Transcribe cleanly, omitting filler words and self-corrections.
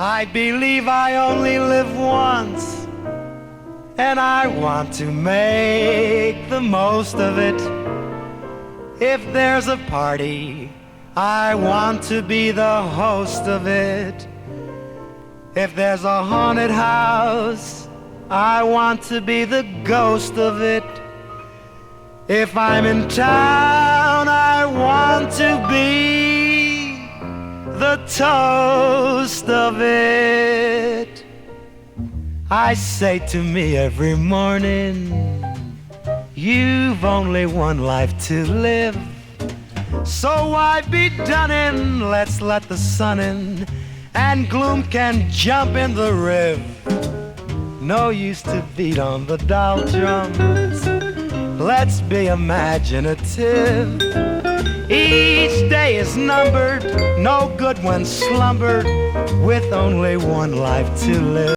I believe I only live once, and I want to make the most of it. If there's a party, I want to be the host of it. If there's a haunted house, I want to be the ghost of it. If I'm in town, I want to be the toast of it. I say to me every morning, you've only one life to live, so why be done in? Let's let the sun in, and gloom can jump in the riv. No use to beat on the dial drums, let's be imaginative. Each day is numbered, no good when slumbered, with only one life to live.